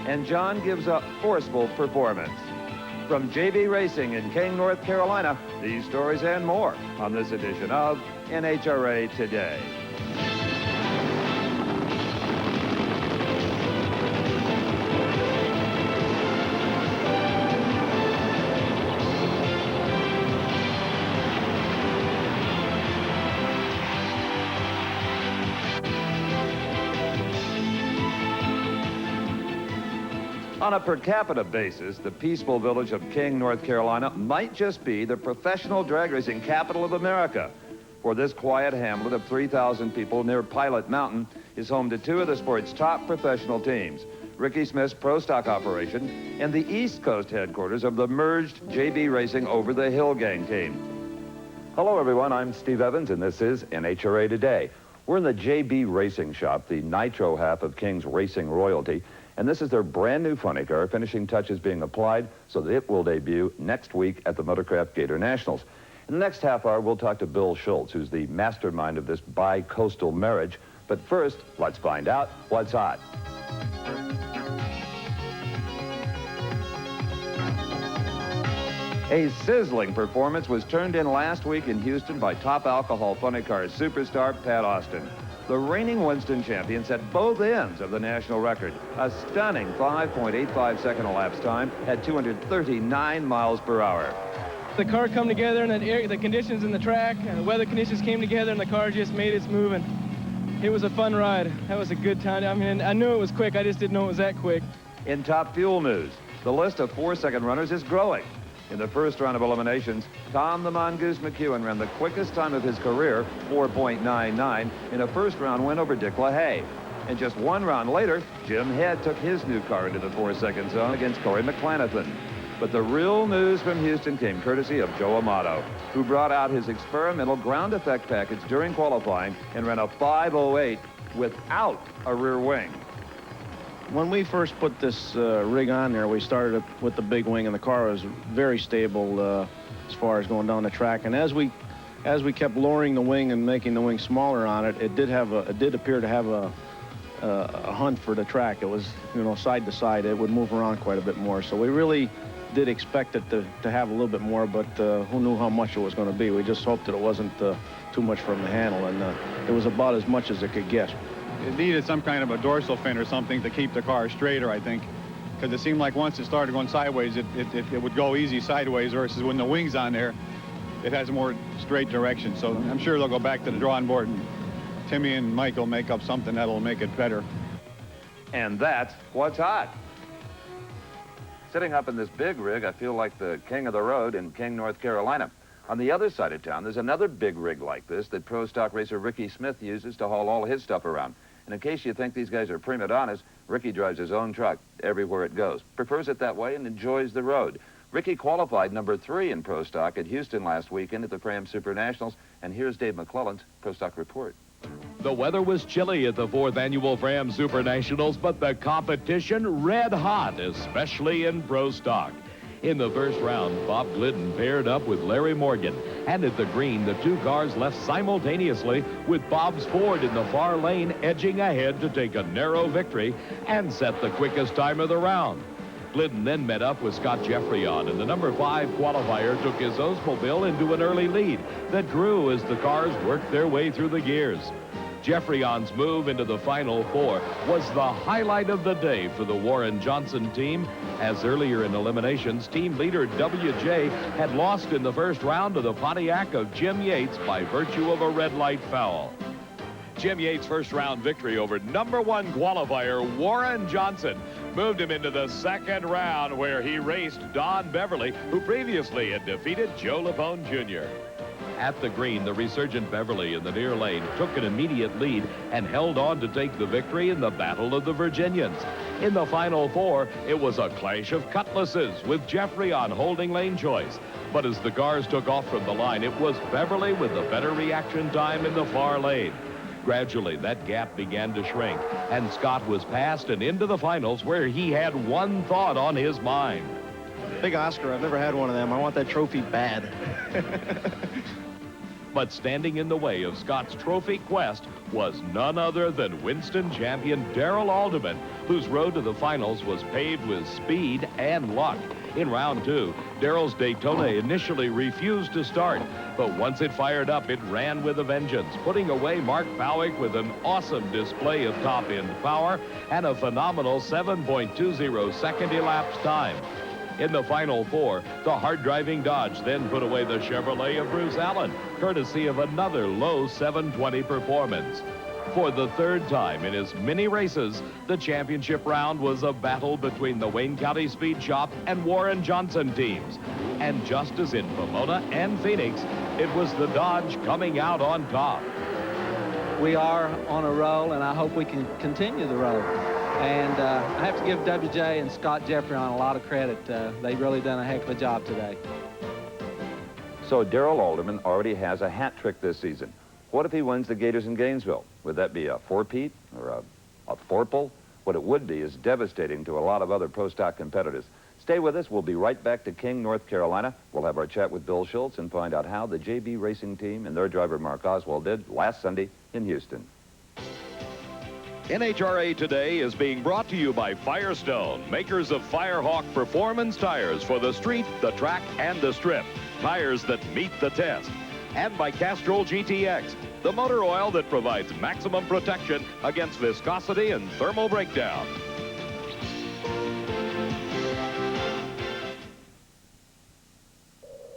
and John gives a forceful performance. From JB Racing in King, North Carolina, these stories and more on this edition of NHRA Today. On a per capita basis, the peaceful village of King, North Carolina might just be the professional drag racing capital of America. For this quiet hamlet of 3,000 people near Pilot Mountain is home to two of the sport's top professional teams, Ricky Smith's Pro Stock operation and the East Coast headquarters of the merged JB Racing Over the Hill Gang team. Hello, everyone. I'm Steve Evans, and this is NHRA Today. We're in the JB Racing Shop, the nitro half of King's racing royalty. And this is their brand new funny car, finishing touches being applied so that it will debut next week at the Motorcraft Gator Nationals. In the next half hour, we'll talk to Bill Schultz, who's the mastermind of this bi-coastal marriage. But first, let's find out what's hot. A sizzling performance was turned in last week in Houston by top alcohol funny cars superstar Pat Austin. The reigning Winston champion set both ends of the national record. A stunning 5.85 second elapsed time at 239 miles per hour. The car come together and the conditions in the track and the weather conditions came together and the car just made its move, and it was a fun ride. That was a good time. I mean, I knew it was quick. I just didn't know it was that quick. In top fuel news, the list of 4-second runners is growing. In the first round of eliminations, Tom the Mongoose McEwen ran the quickest time of his career, 4.99, in a first-round win over Dick LaHaye. And just one round later, Jim Head took his new car into the 4-second zone against Corey McClanathan. But the real news from Houston came courtesy of Joe Amato, who brought out his experimental ground effect package during qualifying and ran a 5.08 without a rear wing. When we first put this rig on there, we started with the big wing, and the car was very stable as far as going down the track. And as we kept lowering the wing and making the wing smaller on it, it did appear to have a hunt for the track. It was, you know, side to side. It would move around quite a bit more. So we really did expect it to have a little bit more, but who knew how much it was going to be? We just hoped that it wasn't too much from the handle, and it was about as much as it could get. It needed some kind of a dorsal fin or something to keep the car straighter, I think, because it seemed like once it started going sideways, it would go easy sideways, versus when the wing's on there, it has a more straight direction. So I'm sure they'll go back to the drawing board, and Timmy and Mike will make up something that'll make it better. And that's what's hot. Sitting up in this big rig, I feel like the king of the road in King, North Carolina. On the other side of town, there's another big rig like this that pro stock racer Ricky Smith uses to haul all his stuff around. And in case you think these guys are prima donnas, Ricky drives his own truck everywhere it goes, prefers it that way, and enjoys the road. Ricky qualified number 3 in pro stock at Houston last weekend at the Fram Super Nationals, and here's Dave McClellan's Pro Stock Report. The weather was chilly at the 4th annual Fram Super Nationals, but the competition red hot, especially in pro stock. In the first round, Bob Glidden paired up with Larry Morgan, and at the green, the two cars left simultaneously, with Bob's Ford in the far lane edging ahead to take a narrow victory and set the quickest time of the round. Glidden then met up with Scott Jeffreyon, and the number 5 qualifier took his Oldsmobile into an early lead that grew as the cars worked their way through the gears. Jeffreyon's move into the Final Four was the highlight of the day for the Warren Johnson team, as earlier in eliminations, team leader WJ had lost in the first round to the Pontiac of Jim Yates by virtue of a red light foul. Jim Yates' first round victory over number 1 qualifier Warren Johnson moved him into the second round, where he raced Don Beverly, who previously had defeated Joe Lapone Jr. At the green, the resurgent Beverly in the near lane took an immediate lead and held on to take the victory in the Battle of the Virginians. In the Final Four, it was a clash of cutlasses, with Jeffreyon holding lane choice. But as the cars took off from the line, it was Beverly with the better reaction time in the far lane. Gradually, that gap began to shrink, and Scott was passed and into the finals, where he had one thought on his mind. Big Oscar, I've never had one of them. I want that trophy bad. But standing in the way of Scott's trophy quest was none other than Winston champion Darrell Alderman, whose road to the finals was paved with speed and luck. In round two, Darrell's Daytona initially refused to start, but once it fired up, it ran with a vengeance, putting away Mark Bowick with an awesome display of top-end power and a phenomenal 7.20 second elapsed time. In the final four, the hard-driving Dodge then put away the Chevrolet of Bruce Allen, courtesy of another low 720 performance. For the third time in as many races, the championship round was a battle between the Wayne County Speed Shop and Warren Johnson teams. And just as in Pomona and Phoenix, it was the Dodge coming out on top. We are on a roll, and I hope we can continue the roll. And I have to give WJ and Scott Jeffrey on a lot of credit. They've really done a heck of a job today. So Darrell Alderman already has a hat trick this season. What if he wins the Gators in Gainesville? Would that be a four-peat or a fourple? What it would be is devastating to a lot of other pro stock competitors. Stay with us. We'll be right back to King, North Carolina. We'll have our chat with Bill Schultz and find out how the JB Racing team and their driver Mark Oswald did last Sunday in Houston. NHRA Today is being brought to you by Firestone, makers of Firehawk performance tires for the street, the track, and the strip. Tires that meet the test. And by Castrol GTX, the motor oil that provides maximum protection against viscosity and thermal breakdown.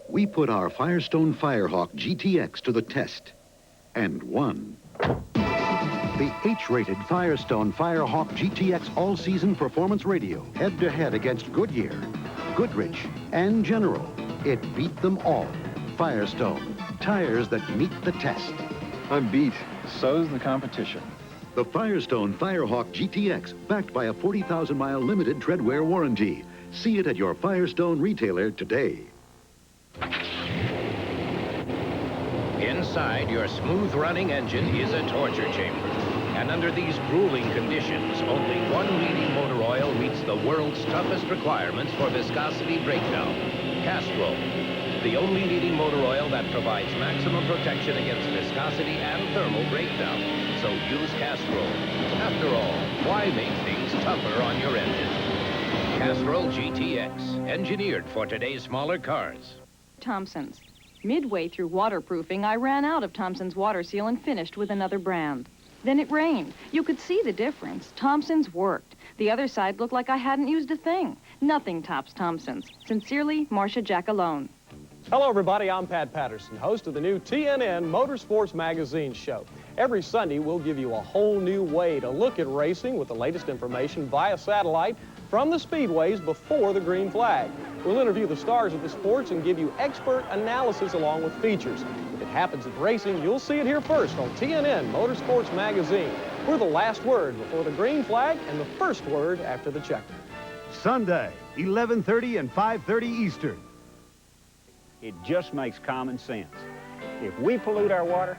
We put our Firestone Firehawk GTX to the test and won. The H-rated Firestone Firehawk GTX all-season performance radio, head-to-head against Goodyear, Goodrich, and General. It beat them all. Firestone, tires that meet the test. I'm beat. So's the competition. The Firestone Firehawk GTX, backed by a 40,000-mile limited treadwear warranty. See it at your Firestone retailer today. Inside your smooth-running engine is a torture chamber. And under these grueling conditions, only one leading motor oil meets the world's toughest requirements for viscosity breakdown. Castrol, the only leading motor oil that provides maximum protection against viscosity and thermal breakdown. So use Castrol. After all, why make things tougher on your engine? Castrol GTX, engineered for today's smaller cars. Thompson's. Midway through waterproofing, I ran out of Thompson's water seal and finished with another brand. Then it rained. You could see the difference. Thompson's worked. The other side looked like I hadn't used a thing. Nothing tops Thompson's. Sincerely, Marcia Jackalone. Hello, everybody. I'm Pat Patterson, host of the new TNN Motorsports Magazine show. Every Sunday, we'll give you a whole new way to look at racing with the latest information via satellite from the speedways before the green flag. We'll interview the stars of the sports and give you expert analysis along with features. If it happens in racing, you'll see it here first on TNN Motorsports Magazine. We're the last word before the green flag and the first word after the checker. Sunday, 11:30 and 5:30 Eastern. It just makes common sense. If we pollute our water,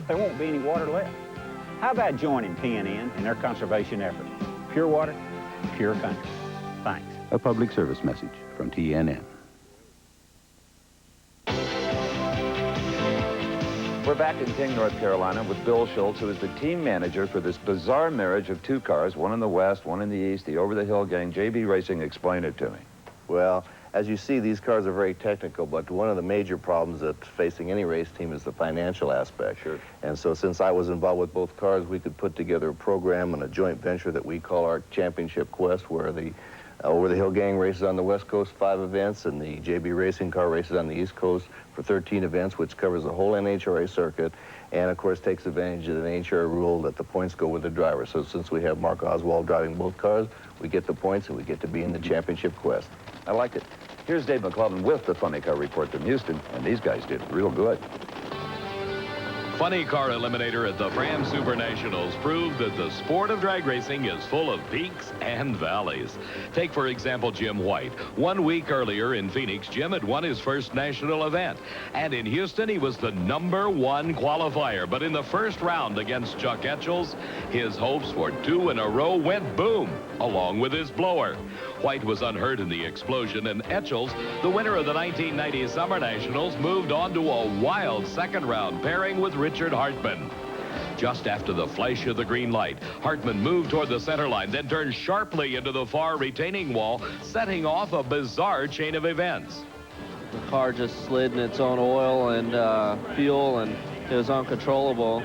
there won't be any water left. How about joining TNN in their conservation effort? Pure water, pure country. Thanks. A public service message from TNN. We're back in King, North Carolina with Bill Schultz, who is the team manager for this bizarre marriage of two cars, one in the west, one in the east, the over-the-hill gang. JB Racing, explain it to me. Well, as you see, these cars are very technical, but one of the major problems that's facing any race team is the financial aspect. Sure. And so since I was involved with both cars, we could put together a program and a joint venture that we call our Championship Quest, where the over-the-hill gang races on the West Coast, 5 events, and the JB Racing car races on the East Coast for 13 events, which covers the whole NHRA circuit, and of course takes advantage of the NHRA rule that the points go with the driver. So since we have Mark Oswald driving both cars, we get the points and we get to be in the Championship Quest. I like it. Here's Dave McClellan with the Funny Car Report from Houston, and these guys did real good. funny car eliminator at the Fram Super Nationals proved that the sport of drag racing is full of peaks and valleys. Take, for example, Jim White. 1 week earlier in Phoenix, Jim had won his first national event. And in Houston, he was the #1 qualifier. But in the first round against Chuck Etchells, his hopes for 2 in a row went boom, along with his blower. White was unhurt in the explosion, and Etchells, the winner of the 1990 Summer Nationals, moved on to a wild second-round pairing with Richard Hartman. Just after the flash of the green light, Hartman moved toward the center line, then turned sharply into the far retaining wall, setting off a bizarre chain of events. The car just slid in its own oil and fuel, and it was uncontrollable.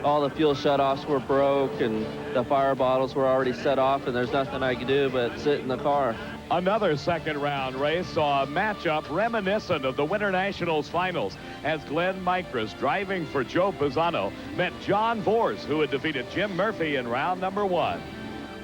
All the fuel shutoffs were broke, and the fire bottles were already set off, and there's nothing I could do but sit in the car. Another second-round race saw a matchup reminiscent of the Winter Nationals finals as Glenn Micras, driving for Joe Pisano, met John Force, who had defeated Jim Murphy in round number 1.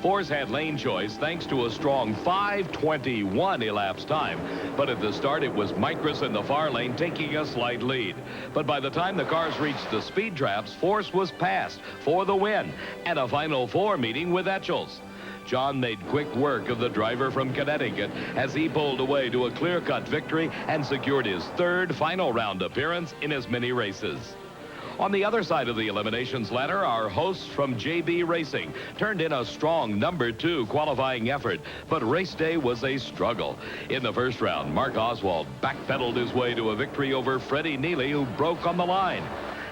Force had lane choice thanks to a strong 5:21 elapsed time. But at the start, it was Micras in the far lane taking a slight lead. But by the time the cars reached the speed traps, Force was passed for the win and a Final Four meeting with Etchells. John made quick work of the driver from Connecticut as he pulled away to a clear-cut victory and secured his 3rd final round appearance in as many races. On the other side of the eliminations ladder, our hosts from JB Racing turned in a strong #2 qualifying effort, but race day was a struggle. In the first round, Mark Oswald backpedaled his way to a victory over Freddie Neely, who broke on the line.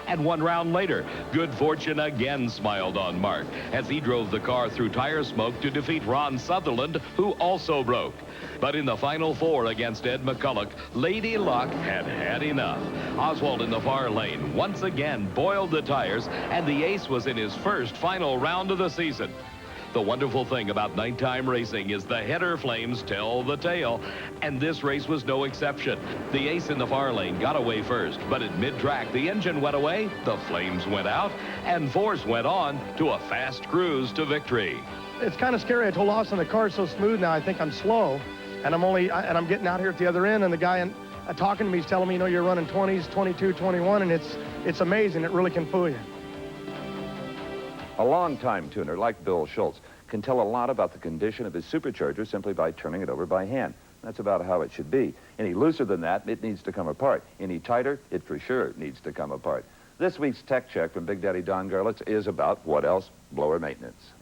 And 1 round later, good fortune again smiled on Mark as he drove the car through tire smoke to defeat Ron Sutherland, who also broke. But in the Final Four against Ed McCulloch, Lady Luck had had enough. Oswald in the far lane once again boiled the tires, and the ace was in his first final round of the season. The wonderful thing about nighttime racing is the header flames tell the tale, and this race was no exception. The ace in the far lane got away first, but at mid-track, the engine went away, the flames went out, and Force went on to a fast cruise to victory. It's kind of scary. I told Austin the car's so smooth now, I think I'm slow, and I'm getting out here at the other end, and the guy talking to me is telling me, you know, you're running 20s, 22, 21, and it's amazing. It really can fool you. A long-time tuner like Bill Schultz can tell a lot about the condition of his supercharger simply by turning it over by hand. That's about how it should be. Any looser than that, it needs to come apart. Any tighter, it for sure needs to come apart. This week's Tech Check from Big Daddy Don Garlitz is about what else? Blower maintenance.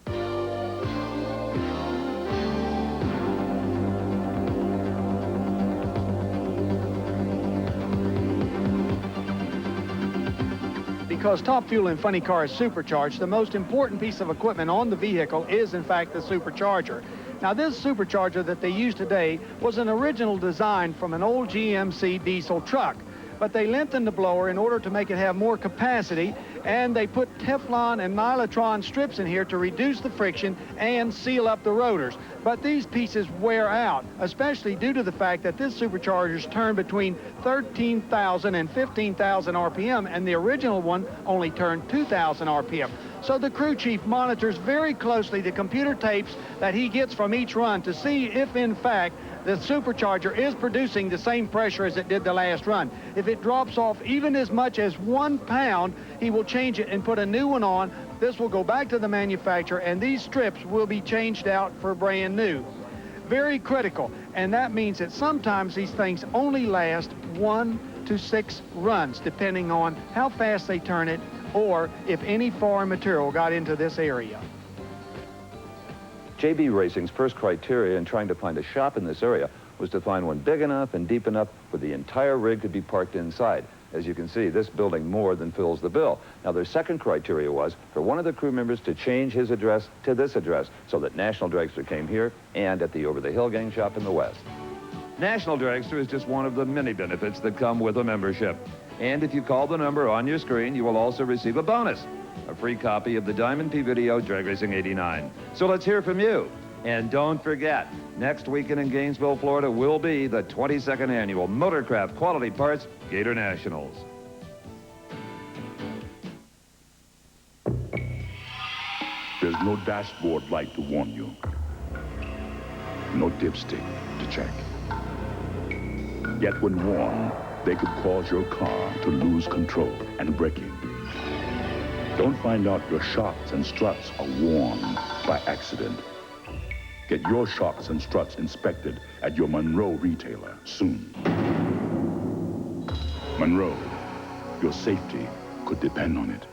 Because Top Fuel and Funny Car is supercharged, the most important piece of equipment on the vehicle is, in fact, the supercharger. Now, this supercharger that they use today was an original design from an old GMC diesel truck, but they lengthened the blower in order to make it have more capacity, and they put Teflon and Nylotron strips in here to reduce the friction and seal up the rotors. But these pieces wear out, especially due to the fact that this supercharger's turned between 13,000 and 15,000 RPM, and the original one only turned 2,000 RPM. So the crew chief monitors very closely the computer tapes that he gets from each run to see if, in fact, the supercharger is producing the same pressure as it did the last run. If it drops off even as much as 1 pound, he will change it and put a new one on. This will go back to the manufacturer, and these strips will be changed out for brand new. Very critical, and that means that sometimes these things only last 1 to 6 runs, depending on how fast they turn it or if any foreign material got into this area. JB Racing's first criteria in trying to find a shop in this area was to find one big enough and deep enough where the entire rig could be parked inside. As you can see, this building more than fills the bill. Now, their second criteria was for one of the crew members to change his address to this address so that National Dragster came here and at the Over the Hill Gang shop in the West. National Dragster is just one of the many benefits that come with a membership. And if you call the number on your screen, you will also receive a bonus, a free copy of the Diamond P Video Drag Racing '89. So let's hear from you. And don't forget, next weekend in Gainesville, Florida will be the 22nd annual Motorcraft Quality Parts Gator Nationals. There's no dashboard light to warn you. No dipstick to check. Yet when warned, they could cause your car to lose control and braking. Don't find out your shocks and struts are worn by accident. Get your shocks and struts inspected at your Monroe retailer soon. Monroe, your safety could depend on it.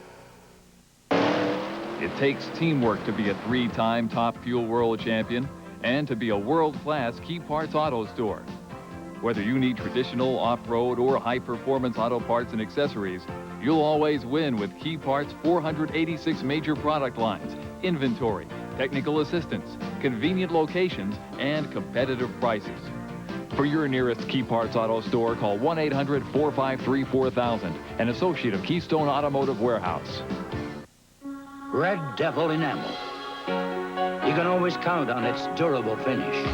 It takes teamwork to be a 3-time Top Fuel World Champion and to be a world-class Key Parts auto store. Whether you need traditional, off-road, or high-performance auto parts and accessories, you'll always win with Key Parts' 486 major product lines, inventory, technical assistance, convenient locations, and competitive prices. For your nearest Key Parts auto store, call 1-800-453-4000, an associate of Keystone Automotive Warehouse. Red Devil enamel. You can always count on its durable finish.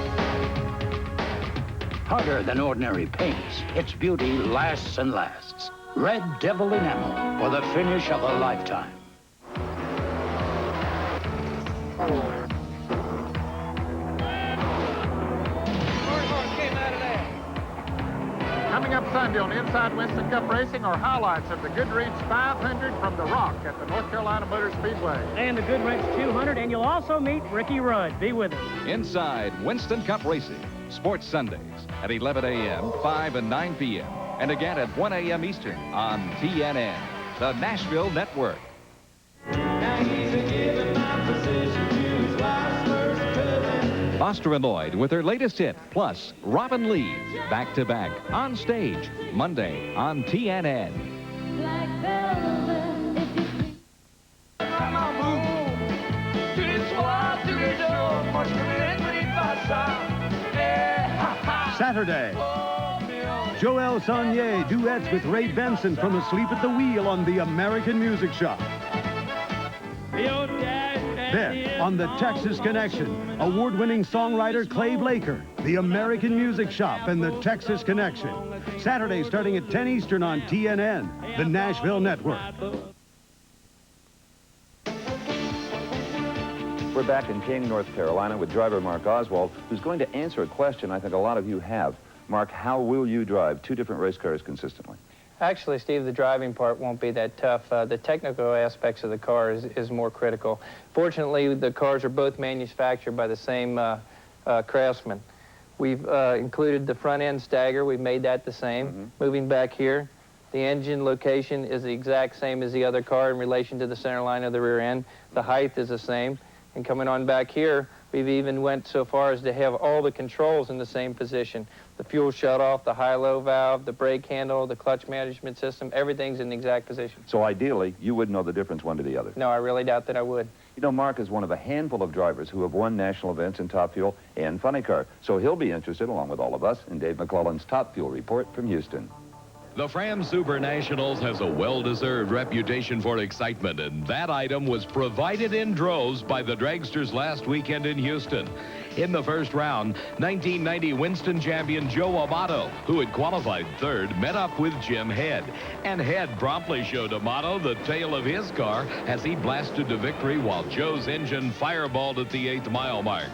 Harder than ordinary paints, its beauty lasts and lasts. Red Devil enamel for the finish of a lifetime. Coming up Sunday on Inside Winston Cup Racing are highlights of the Goodwrench 500 from the Rock at the North Carolina Motor Speedway. And the Goodwrench 200, and you'll also meet Ricky Rudd. Be with us. Inside Winston Cup Racing, Sports Sundays at 11 a.m., 5 and 9 p.m., and again at 1 a.m. Eastern on TNN, the Nashville Network. Foster and Lloyd with their latest hit, plus Robin Lee, back-to-back, on stage, Monday on TNN. Saturday, Joel Saunier duets with Ray Benson from Asleep at the Wheel on the American Music Shop. Then, on the Texas Connection, award-winning songwriter Clay Blaker, the American Music Shop, and the Texas Connection. Saturday starting at 10 Eastern on TNN, the Nashville Network. We're back in King, North Carolina with driver Mark Oswald, who's going to answer a question I think a lot of you have. Mark, how will you drive 2 different race cars consistently? Actually, Steve, the driving part won't be that tough. The technical aspects of the car is more critical. Fortunately, the cars are both manufactured by the same craftsman. We've included the front end stagger. We've made that the same. Moving back here, the engine location is the exact same as the other car in relation to the center line of the rear end. The height is the same. And coming on back here, we've even went so far as to have all the controls in the same position. The fuel shutoff, the high-low valve, the brake handle, the clutch management system, everything's in the exact position. So ideally, you wouldn't know the difference one to the other. No, I really doubt that I would. You know, Mark is one of a handful of drivers who have won national events in Top Fuel and Funny Car. So he'll be interested, along with all of us, in Dave McClellan's Top Fuel report from Houston. The Fram Super Nationals has a well-deserved reputation for excitement, and that item was provided in droves by the dragsters last weekend in Houston. In the first round, 1990 Winston champion Joe Amato, who had qualified third, met up with Jim Head. And Head promptly showed Amato the tail of his car as he blasted to victory while Joe's engine fireballed at the 8th mile mark.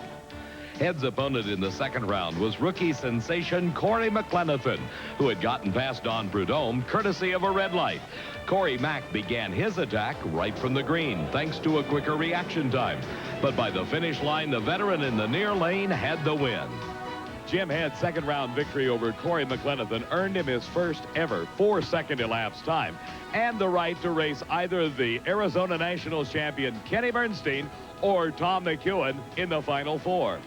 Head's opponent in the second round was rookie sensation Corey McLenathan, who had gotten past Don Prudhomme courtesy of a red light. Corey Mack began his attack right from the green, thanks to a quicker reaction time. But by the finish line, the veteran in the near lane had the win. Jim Head's second round victory over Corey McLenathan earned him his first ever 4-second elapsed time and the right to race either the Arizona Nationals champion Kenny Bernstein or Tom McEwen in the Final Four.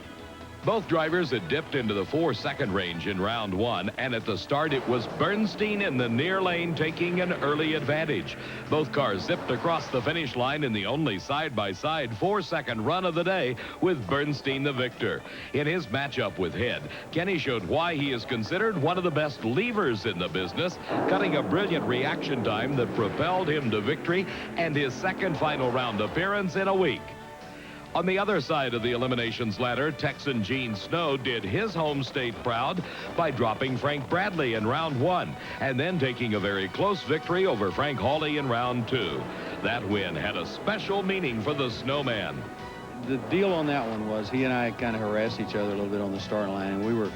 Both drivers had dipped into the 4-second range in round 1, and at the start it was Bernstein in the near lane taking an early advantage. Both cars zipped across the finish line in the only side-by-side 4-second run of the day, with Bernstein the victor. In his matchup with Head, Kenny showed why he is considered one of the best levers in the business, cutting a brilliant reaction time that propelled him to victory and his second final round appearance in a week. On the other side of the eliminations ladder, Texan Gene Snow did his home state proud by dropping Frank Bradley in round 1 and then taking a very close victory over Frank Hawley in round 2. That win had a special meaning for the Snowman. The deal on that one was he and I kind of harassed each other a little bit on the start line, and we were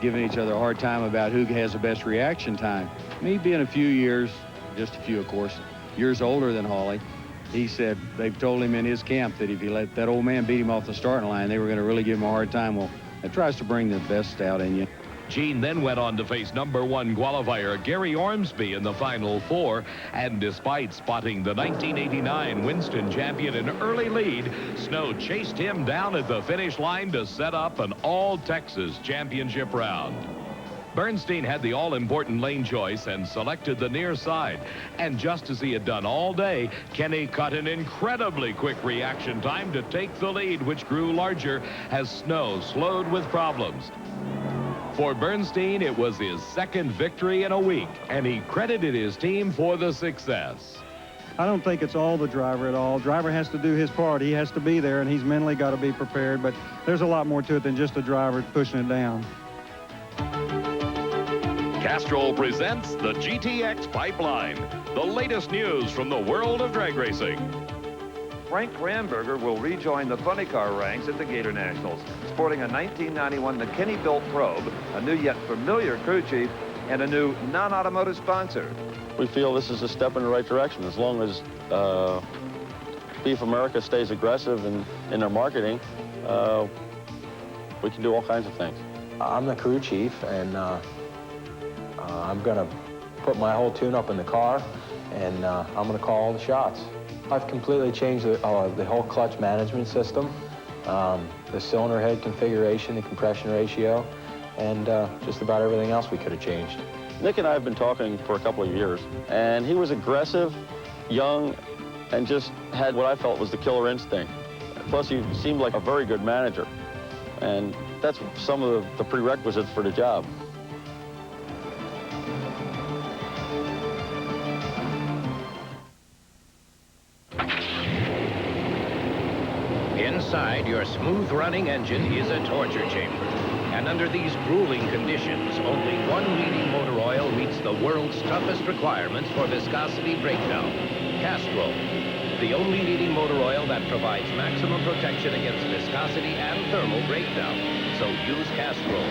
giving each other a hard time about who has the best reaction time. Me being a few years, just a few of course, years older than Hawley, he said they've told him in his camp that if he let that old man beat him off the starting line, they were going to really give him a hard time. Well, that tries to bring the best out in you. Gene then went on to face #1 qualifier Gary Ormsby in the Final Four, and despite spotting the 1989 Winston champion in early lead, Snow chased him down at the finish line to set up an all-Texas championship round. Bernstein had the all-important lane choice and selected the near side. And just as he had done all day, Kenny cut an incredibly quick reaction time to take the lead, which grew larger as Snow slowed with problems. For Bernstein, it was his second victory in a week, and he credited his team for the success. I don't think it's all the driver at all. Driver has to do his part. He has to be there, and he's mentally got to be prepared. But there's a lot more to it than just the driver pushing it down. Castrol presents the GTX Pipeline, the latest news from the world of drag racing. Frank Ramberger will rejoin the funny car ranks at the Gator Nationals, sporting a 1991 McKinney-built Probe, a new yet familiar crew chief, and a new non-automotive sponsor. We feel this is a step in the right direction. As long as Beef America stays aggressive in their marketing, we can do all kinds of things. I'm the crew chief, and I'm going to put my whole tune-up in the car, and I'm going to call all the shots. I've completely changed the whole clutch management system, the cylinder head configuration, the compression ratio, and just about everything else we could have changed. Nick and I have been talking for a couple of years, and he was aggressive, young, and just had what I felt was the killer instinct. Plus, he seemed like a very good manager, and that's some of the prerequisites for the job. Inside your smooth-running engine is a torture chamber. And under these grueling conditions, only one leading motor oil meets the world's toughest requirements for viscosity breakdown. Castrol, the only leading motor oil that provides maximum protection against viscosity and thermal breakdown. So use Castrol.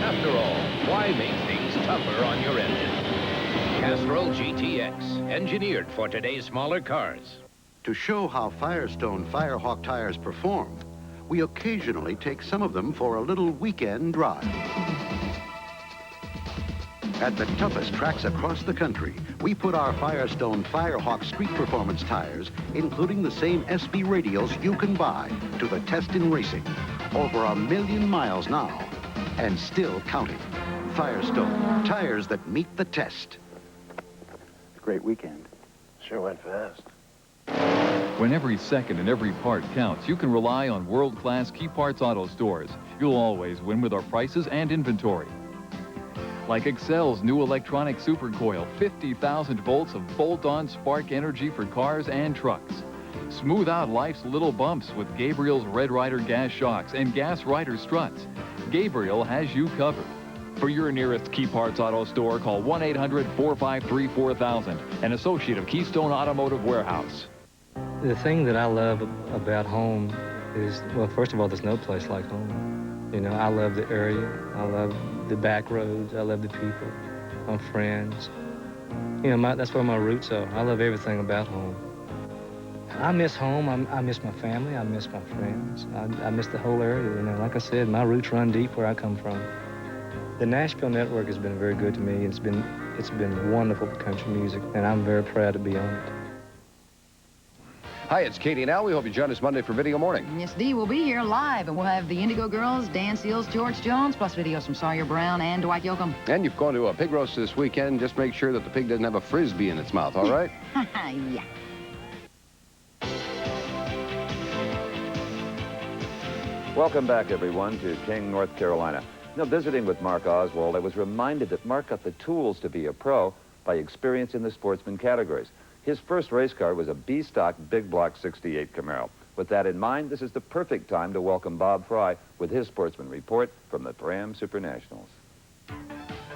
After all, why make things tougher on your engine? Castrol GTX, engineered for today's smaller cars. To show how Firestone Firehawk tires perform, we occasionally take some of them for a little weekend drive. At the toughest tracks across the country, we put our Firestone Firehawk street performance tires, including the same SB radials you can buy, to the test in racing. Over 1 million miles now, and still counting. Firestone, tires that meet the test. Great weekend. Sure went fast. When every second and every part counts, you can rely on world-class Key Parts Auto Stores. You'll always win with our prices and inventory. Like Excel's new electronic supercoil, 50,000 volts of bolt-on spark energy for cars and trucks. Smooth out life's little bumps with Gabriel's Red Ryder gas shocks and Gas Ryder struts. Gabriel has you covered. For your nearest Key Parts Auto Store, call 1-800-453-4000, an associate of Keystone Automotive Warehouse. The thing that I love about home is, well, first of all, there's no place like home. You know, I love the area. I love the back roads. I love the people, my friends. You know, that's where my roots are. I love everything about home. I miss home. I miss my family. I miss my friends. I miss the whole area. You know, like I said, my roots run deep where I come from. The Nashville Network has been very good to me. It's been wonderful for country music, and I'm very proud to be on it. Hi, it's Katie Now. We hope you join us Monday for Video Morning. Yes, Dee will be here live, and we'll have the Indigo Girls, Dan Seals, George Jones, plus videos from Sawyer Brown and Dwight Yoakam. And you've gone to a pig roast this weekend. Just make sure that the pig doesn't have a Frisbee in its mouth, all right? Yeah. Welcome back, everyone, to King, North Carolina. You know, visiting with Mark Oswald, I was reminded that Mark got the tools to be a pro by experience in the sportsman categories. His first race car was a B-stock big block 68 Camaro. With that in mind, this is the perfect time to welcome Bob Fry with his sportsman report from the Pram Super Nationals.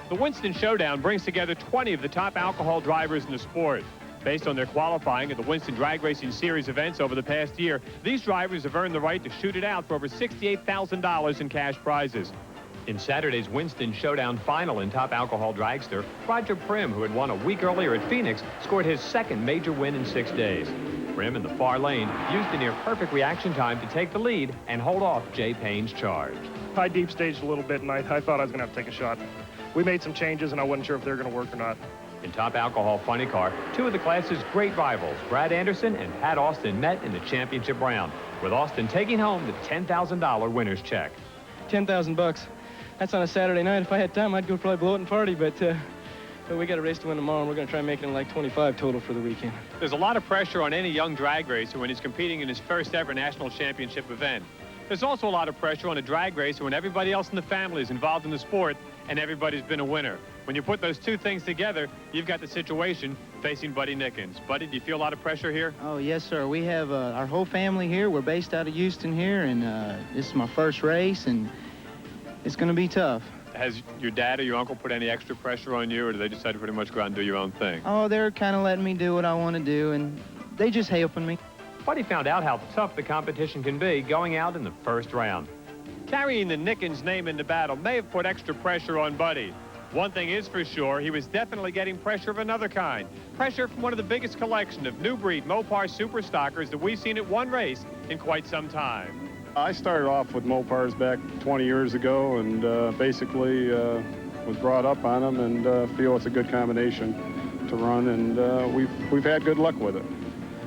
The Winston Showdown brings together 20 of the top alcohol drivers in the sport. Based on their qualifying at the Winston Drag Racing Series events over the past year, these drivers have earned the right to shoot it out for over $68,000 in cash prizes. In Saturday's Winston Showdown final in top alcohol dragster, Roger Prim, who had won a week earlier at Phoenix, scored his second major win in 6 days. Rim in the far lane used a near-perfect reaction time to take the lead and hold off Jay Payne's charge. I deep staged a little bit, and I thought I was going to have to take a shot. We made some changes, and I wasn't sure if they were going to work or not. In top alcohol funny car, two of the class's great rivals, Brad Anderson and Pat Austin, met in the championship round, with Austin taking home the $10,000 winner's check. $10,000 That's on a Saturday night. If I had time, I'd go probably blow it and party, but we got a race to win tomorrow, and we're going to try and make it in like 25 total for the weekend. There's a lot of pressure on any young drag racer when he's competing in his first ever national championship event. There's also a lot of pressure on a drag racer when everybody else in the family is involved in the sport and everybody's been a winner. When you put those two things together, you've got the situation facing Buddy Nickens. Buddy, do you feel a lot of pressure here? Oh, yes, sir. We have our whole family here. We're based out of Houston here, and this is my first race, and it's going to be tough. Has your dad or your uncle put any extra pressure on you, or do they decide to pretty much go out and do your own thing? Oh, they're kind of letting me do what I want to do, and they just helping me. Buddy found out how tough the competition can be going out in the first round. Carrying the Nickens name into battle may have put extra pressure on Buddy. One thing is for sure, he was definitely getting pressure of another kind. Pressure from one of the biggest collection of new breed Mopar super stockers that we've seen at one race in quite some time. I started off with Mopars back 20 years ago and basically was brought up on them and feel it's a good combination to run, and we've had good luck with it.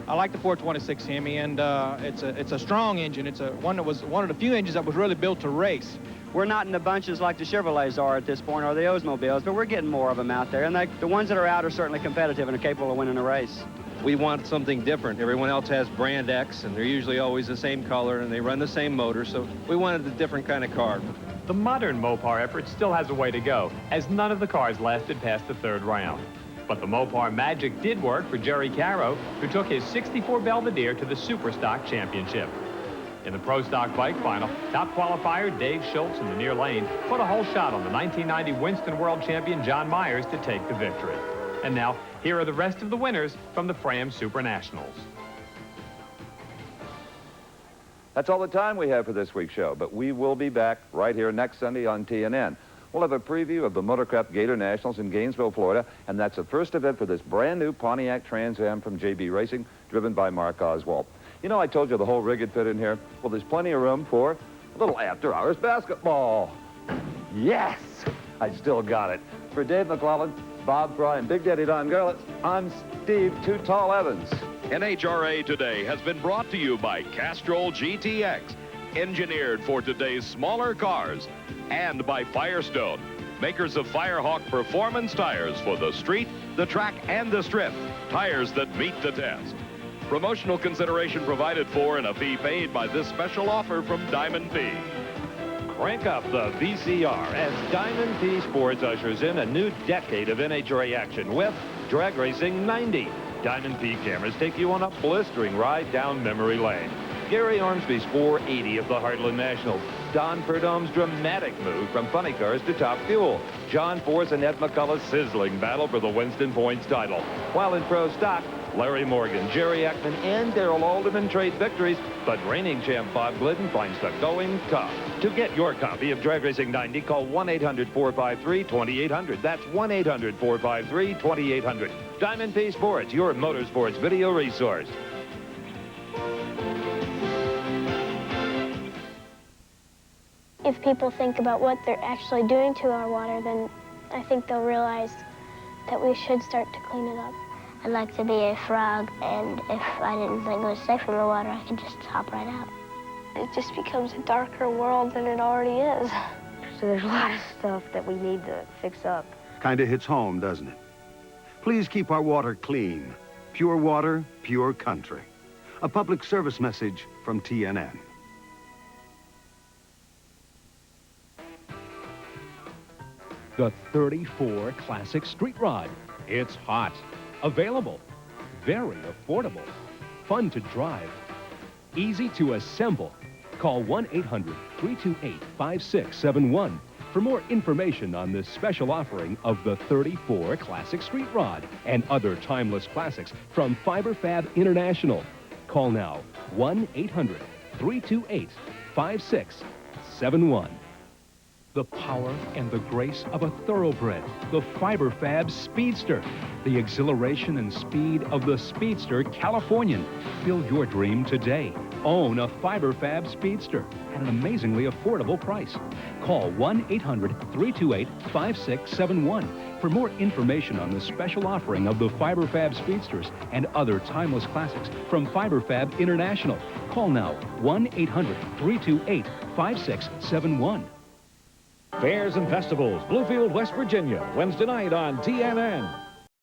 I like the 426 Hemi, and it's a strong engine. It's one of the few engines that was really built to race. We're not in the bunches like the Chevrolets are at this point, or the Oldsmobiles, but we're getting more of them out there, and the ones that are out are certainly competitive and are capable of winning a race. We want something different. Everyone else has brand X, and they're usually always the same color, and they run the same motor, so we wanted a different kind of car. The modern Mopar effort still has a way to go, as none of the cars lasted past the third round. But the Mopar magic did work for Jerry Caro, who took his 64 Belvedere to the Superstock Championship. In the Pro Stock Bike Final, top qualifier Dave Schultz in the near lane put a whole shot on the 1990 Winston World Champion John Myers to take the victory. And now, here are the rest of the winners from the Fram Super Nationals. That's all the time we have for this week's show, but we will be back right here next Sunday on TNN. We'll have a preview of the Motorcraft Gator Nationals in Gainesville, Florida, and that's the first event for this brand new Pontiac Trans Am from JB Racing, driven by Mark Oswald. You know, I told you the whole rig would fit in here. Well, there's plenty of room for a little after-hours basketball. Yes! I still got it. For Dave McClellan, Bob Fry, and Big Daddy Don Garlitz, I'm Steve Too Tall Evans. NHRA Today has been brought to you by Castrol GTX, engineered for today's smaller cars, and by Firestone, makers of Firehawk performance tires for the street, the track, and the strip, tires that meet the test. Promotional consideration provided for and a fee paid by this special offer from Diamond P. Crank up the VCR as Diamond P Sports ushers in a new decade of NHRA action with Drag Racing 90. Diamond P cameras take you on a blistering ride down memory lane. Gary Ormsby's 480 of the Heartland Nationals. Don Purdome's dramatic move from funny cars to Top Fuel. John Force and Ed McCullough's sizzling battle for the Winston Points title. While in Pro Stock, Larry Morgan, Jerry Eckman, and Darrell Alderman trade victories, but reigning champ Bob Glidden finds the going tough. To get your copy of Drag Racing 90, call 1-800-453-2800. That's 1-800-453-2800. Diamond P Sports, your motorsports video resource. If people think about what they're actually doing to our water, then I think they'll realize that we should start to clean it up. I'd like to be a frog, and if I didn't think it was safe in the water, I could just hop right out. It just becomes a darker world than it already is. So there's a lot of stuff that we need to fix up. Kind of hits home, doesn't it? Please keep our water clean. Pure water, pure country. A public service message from TNN. The 34 Classic Street Rod. It's hot, available, very affordable, fun to drive, easy to assemble. Call 1-800-328-5671 for more information on this special offering of the 34 Classic Street Rod and other timeless classics from Fiber Fab International. Call now, 1-800-328-5671. the power and the grace of a thoroughbred, the Fiber Fab Speedster. The exhilaration and speed of the Speedster Californian. Build your dream today. Own a Fiber Fab Speedster at an amazingly affordable price. Call 1-800-328-5671 for more information on the special offering of the Fiber Fab Speedsters and other timeless classics from Fiber Fab International. Call now, 1-800-328-5671. Fairs and Festivals, Bluefield, West Virginia, Wednesday night on TNN.